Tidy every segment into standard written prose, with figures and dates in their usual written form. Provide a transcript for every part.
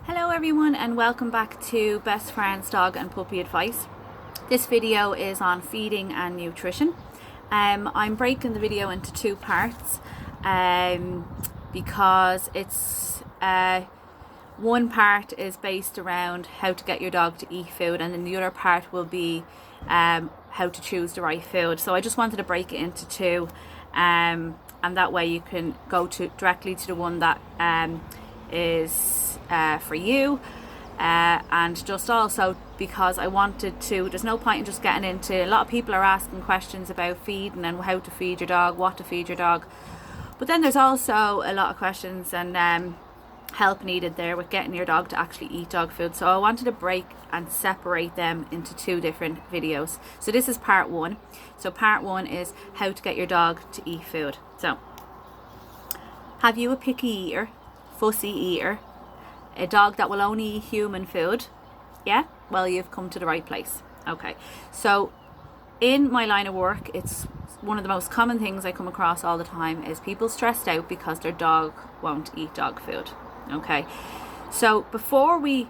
Hello everyone and welcome back to Best Friends Dog and Puppy Advice. This video is on feeding and nutrition. I'm breaking the video into two parts because it's one part is based around how to get your dog to eat food, and then the other part will be how to choose the right food. So I just wanted to break it into two, and that way you can go directly to the one that is for you, and just also because I wanted to, there's no point in just getting into, a lot of people are asking questions about feeding and how to feed your dog, what to feed your dog, but then there's also a lot of questions and help needed there with getting your dog to actually eat dog food. So I wanted to break and separate them into two different videos. So this is part one. So part one is how to get your dog to eat food. So have you a picky eater, fussy eater, a dog that will only eat human food? Yeah, well, you've come to the right place. Okay, so in my line of work, it's one of the most common things I come across all the time is people stressed out because their dog won't eat dog food. Okay, so before we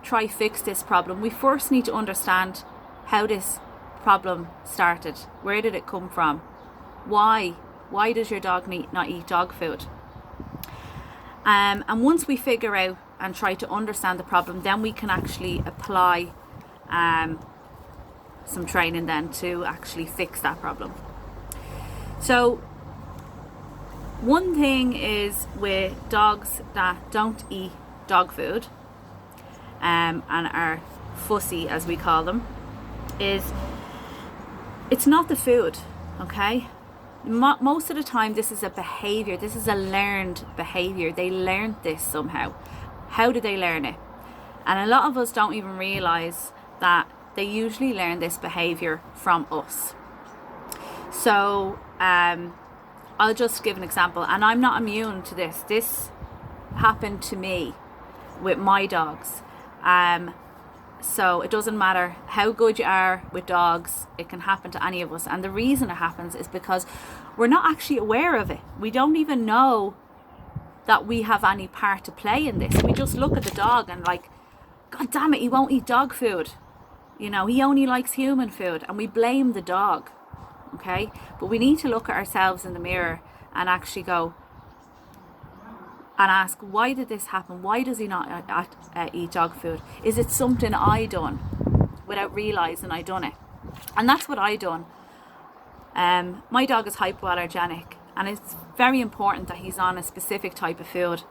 try fix this problem, we first need to understand how this problem started. Where did it come from? Why does your dog not eat dog food? And once we figure out and try to understand the problem, then we can actually apply some training then to actually fix that problem. So one thing is with dogs that don't eat dog food and are fussy, as we call them, is it's not the food, okay? Most of the time this is a behavior, this is a learned behavior. They learned this somehow. How did they learn it? And a lot of us don't even realize that they usually learn this behavior from us. So I'll just give an example, and I'm not immune to this. This happened to me with my dogs. So it doesn't matter how good you are with dogs, it can happen to any of us. And the reason it happens is because we're not actually aware of it. We don't even know that we have any part to play in this. We just look at the dog and like, God damn it, he won't eat dog food. You know, he only likes human food, and we blame the dog. Okay, but we need to look at ourselves in the mirror and actually go and ask, why did this happen? Why does he not eat dog food? Is it something I done without realizing I done it? And that's what I done. My dog is hypoallergenic, and it's very important that he's on a specific type of food,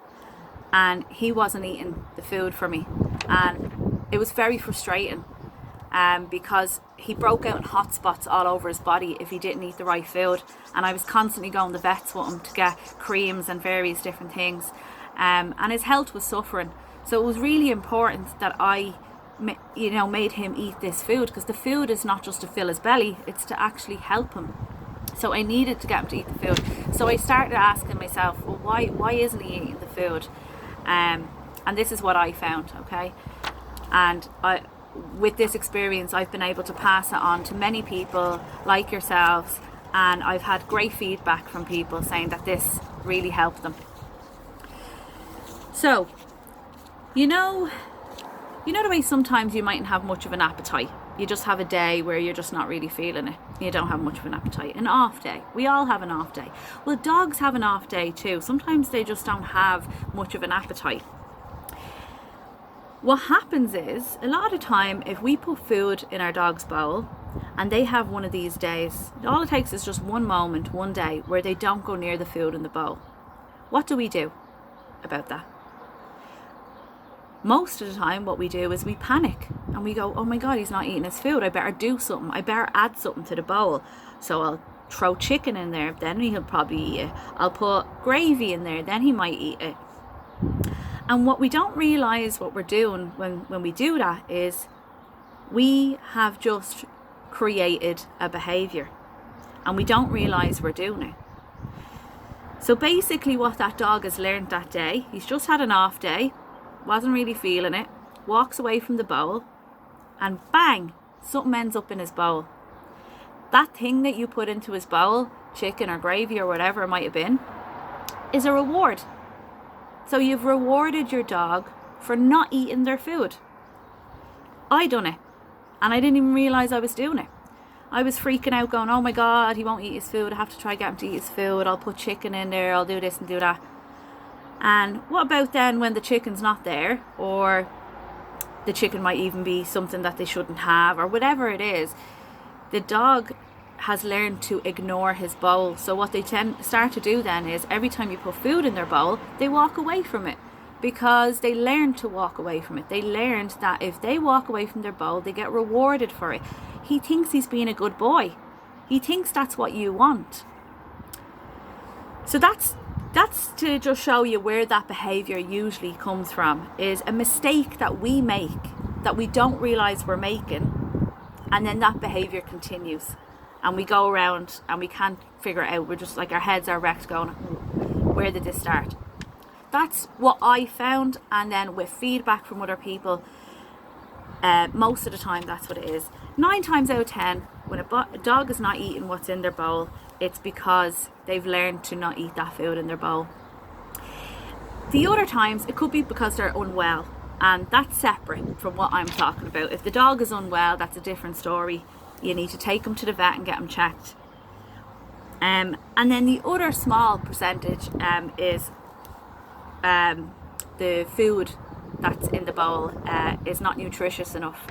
and he wasn't eating the food for me, and it was very frustrating. Because he broke out in hot spots all over his body if he didn't eat the right food, and I was constantly going to the vets with him to get creams and various different things, and his health was suffering. So it was really important that I made him eat this food, because the food is not just to fill his belly, it's to actually help him. So I needed to get him to eat the food. So I started asking myself, well, why isn't he eating the food? And this is what I found. Okay, and with this experience, I've been able to pass it on to many people like yourselves, and I've had great feedback from people saying that this really helped them. So, you know the way sometimes you mightn't have much of an appetite. You just have a day where you're just not really feeling it. You don't have much of an appetite. An off day. We all have an off day. Well, dogs have an off day too. Sometimes they just don't have much of an appetite. What happens is, a lot of the time, if we put food in our dog's bowl and they have one of these days, all it takes is just one moment, one day, where they don't go near the food in the bowl. What do we do about that? Most of the time what we do is we panic and we go, oh my God, he's not eating his food. I better do something. I better add something to the bowl. So I'll throw chicken in there, then he'll probably eat it. I'll put gravy in there, then he might eat it. And what we don't realize what we're doing when we do that is we have just created a behavior, and we don't realize we're doing it. So basically what that dog has learned that day, he's just had an off day, wasn't really feeling it, walks away from the bowl, and bang, something ends up in his bowl. That thing that you put into his bowl, chicken or gravy or whatever it might have been, is a reward. So you've rewarded your dog for not eating their food. I done it, and I didn't even realise I was doing it. I was freaking out going, oh my God, he won't eat his food. I have to try get him to eat his food. I'll put chicken in there. I'll do this and do that. And what about then when the chicken's not there, or the chicken might even be something that they shouldn't have, or whatever it is? The dog has learned to ignore his bowl. So what they start to do then is every time you put food in their bowl, they walk away from it, because they learned to walk away from it. They learned that if they walk away from their bowl, they get rewarded for it. He thinks he's being a good boy. He thinks that's what you want. So that's to just show you where that behaviour usually comes from, is a mistake that we make that we don't realise we're making, and then that behaviour continues. And we go around and we can't figure it out. We're just like, our heads are wrecked going, where did this start? That's what I found. And then with feedback from other people, most of the time that's what it is. 9 times out of 10, when a dog is not eating what's in their bowl, it's because they've learned to not eat that food in their bowl. The other times, it could be because they're unwell, and that's separate from what I'm talking about. If the dog is unwell, that's a different story. You need to take them to the vet and get them checked. And then the other small percentage is the food that's in the bowl is not nutritious enough.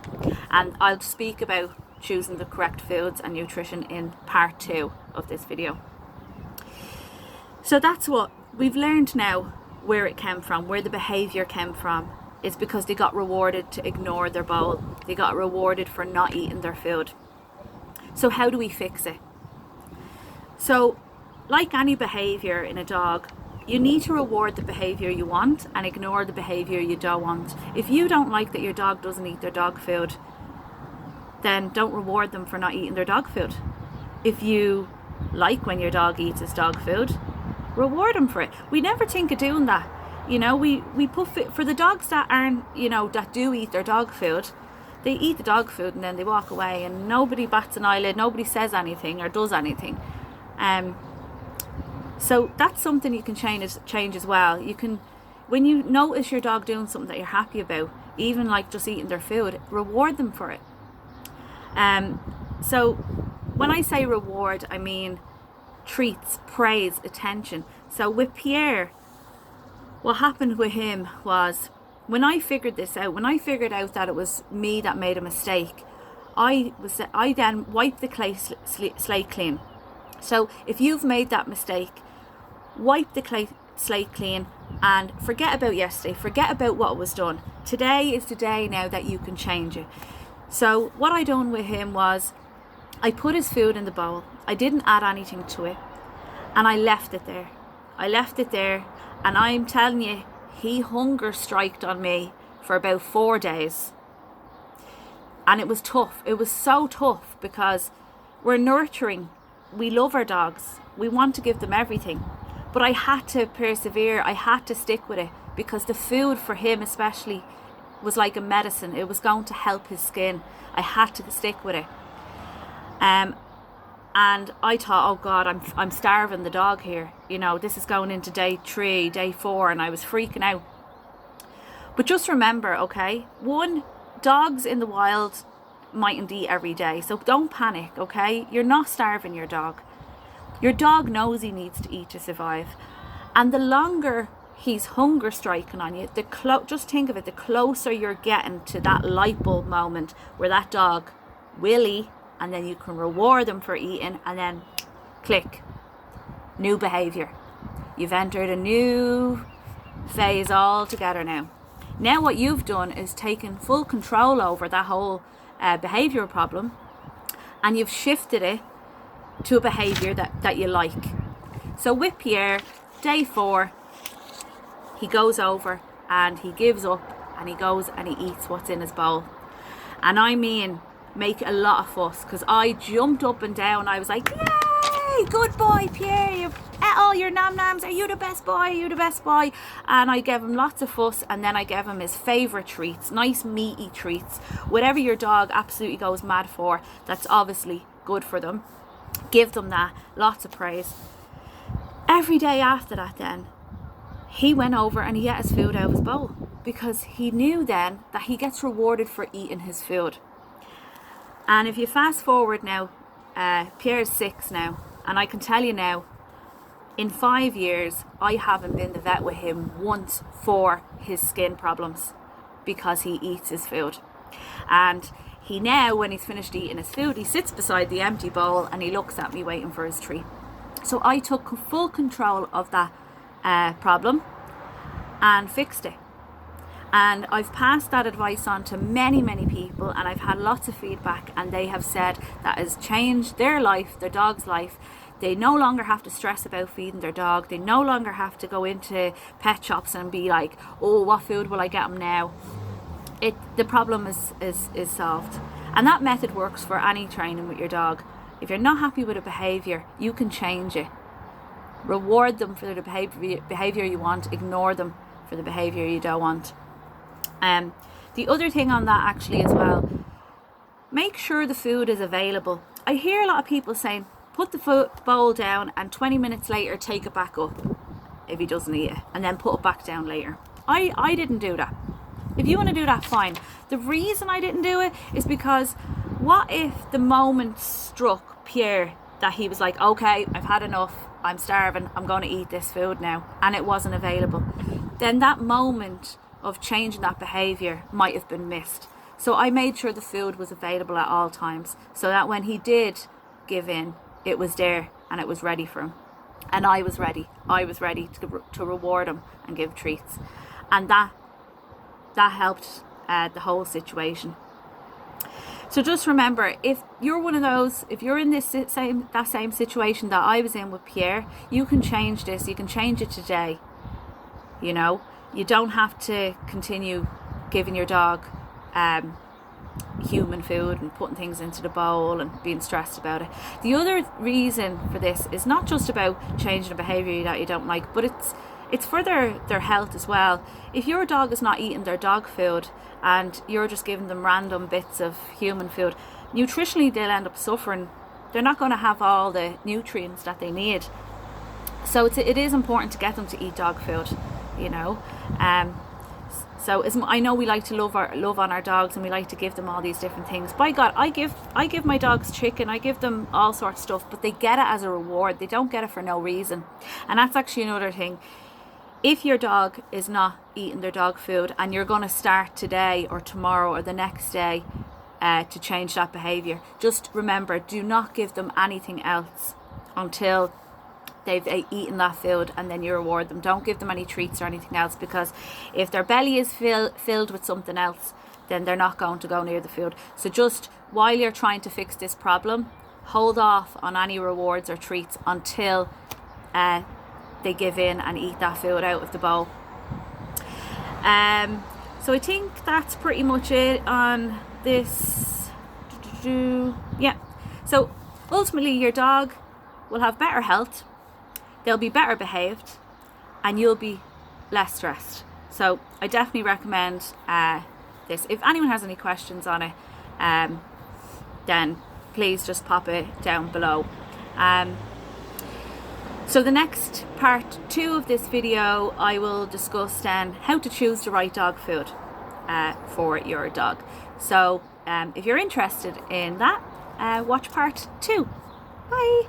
And I'll speak about choosing the correct foods and nutrition in part 2 of this video. So that's what we've learned now, where it came from, where the behaviour came from. Is because they got rewarded to ignore their bowl. They got rewarded for not eating their food. So how do we fix it? So, like any behaviour in a dog, you need to reward the behaviour you want and ignore the behaviour you don't want. If you don't like that your dog doesn't eat their dog food, then don't reward them for not eating their dog food. If you like when your dog eats his dog food, reward them for it. We never think of doing that. You know, we put for the dogs that aren't, that do eat their dog food, they eat the dog food and then they walk away and nobody bats an eyelid, nobody says anything or does anything. So that's something you can change as well. You can, when you notice your dog doing something that you're happy about, even like just eating their food, reward them for it. So when I say reward, I mean treats, praise, attention. So with Pierre, what happened with him was, when I figured this out, when I figured out that it was me that made a mistake, I then wiped the slate clean. So if you've made that mistake, wipe the slate clean and forget about yesterday, forget about what was done. Today is the day now that you can change it. So what I done with him was, I put his food in the bowl, I didn't add anything to it, and I left it there. And I'm telling you, he hunger striked on me for about 4 days. And it was tough. It was so tough because we're nurturing. We love our dogs. We want to give them everything. But I had to persevere. I had to stick with it because the food for him especially was like a medicine. It was going to help his skin. I had to stick with it. And I thought, oh God, I'm starving the dog here. This is going into day 3, day 4, and I was freaking out. But just remember, okay, 1, dogs in the wild mightn't eat every day, so don't panic, okay? You're not starving your dog. Your dog knows he needs to eat to survive. And the longer he's hunger striking on you, just think of it, the closer you're getting to that light bulb moment where that dog will eat, and then you can reward them for eating, and then click, new behaviour. You've entered a new phase altogether now. Now what you've done is taken full control over that whole behavioural problem, and you've shifted it to a behaviour that you like. So with Pierre, day 4, he goes over and he gives up and he goes and he eats what's in his bowl. And I mean, make a lot of fuss, because I jumped up and down. I was like, yay, good boy Pierre, you've ate all your nam-nams, are you the best boy, are you the best boy? And I gave him lots of fuss, and then I gave him his favourite treats, nice meaty treats, whatever your dog absolutely goes mad for, that's obviously good for them. Give them that, lots of praise. Every day after that then, he went over and he ate his food out of his bowl. because he knew then that he gets rewarded for eating his food. And if you fast forward now, Pierre's 6 now, and I can tell you now, in 5 years, I haven't been to the vet with him once for his skin problems because he eats his food. And he now, when he's finished eating his food, he sits beside the empty bowl and he looks at me waiting for his treat. So I took full control of that problem and fixed it. And I've passed that advice on to many, many people, and I've had lots of feedback, and they have said that has changed their life, their dog's life. They no longer have to stress about feeding their dog. They no longer have to go into pet shops and be like, oh, what food will I get them now? The problem is solved. And that method works for any training with your dog. If you're not happy with a behaviour, you can change it. Reward them for the behaviour you want. Ignore them for the behaviour you don't want. The other thing on that actually as well, make sure the food is available. I hear a lot of people saying, put the bowl down and 20 minutes later take it back up if he doesn't eat it, and then put it back down later. I didn't do that. If you want to do that, fine. The reason I didn't do it is because what if the moment struck Pierre that he was like, okay, I've had enough, I'm starving, I'm going to eat this food now, and it wasn't available. Then that moment of changing that behaviour might have been missed. So I made sure the food was available at all times, so that when he did give in, it was there and it was ready for him. And I was ready to reward him and give treats. And that helped the whole situation. So just remember, if you're one of those, if you're in that same situation that I was in with Pierre, you can change this. You can change it today. You know, you don't have to continue giving your dog human food and putting things into the bowl and being stressed about it. The other reason for this is not just about changing a behaviour that you don't like, but it's for their health as well. If your dog is not eating their dog food and you're just giving them random bits of human food, nutritionally they'll end up suffering. They're not going to have all the nutrients that they need. So it is important to get them to eat dog food, you know. So I know we like to love on our dogs, and we like to give them all these different things. By God, I give my dogs chicken, I give them all sorts of stuff, but they get it as a reward. They don't get it for no reason. And that's actually another thing. If your dog is not eating their dog food and you're going to start today or tomorrow or the next day to change that behaviour, just remember, do not give them anything else until they've eaten that food, and then you reward them. Don't give them any treats or anything else, because if their belly is filled with something else, then they're not going to go near the food. So just while you're trying to fix this problem, hold off on any rewards or treats until they give in and eat that food out of the bowl. So I think that's pretty much it on this. Yeah. So ultimately your dog will have better health, they'll be better behaved, and you'll be less stressed. So I definitely recommend this. If anyone has any questions on it, then please just pop it down below. So the next part 2 of this video, I will discuss then how to choose the right dog food for your dog. So if you're interested in that, watch part 2. Bye.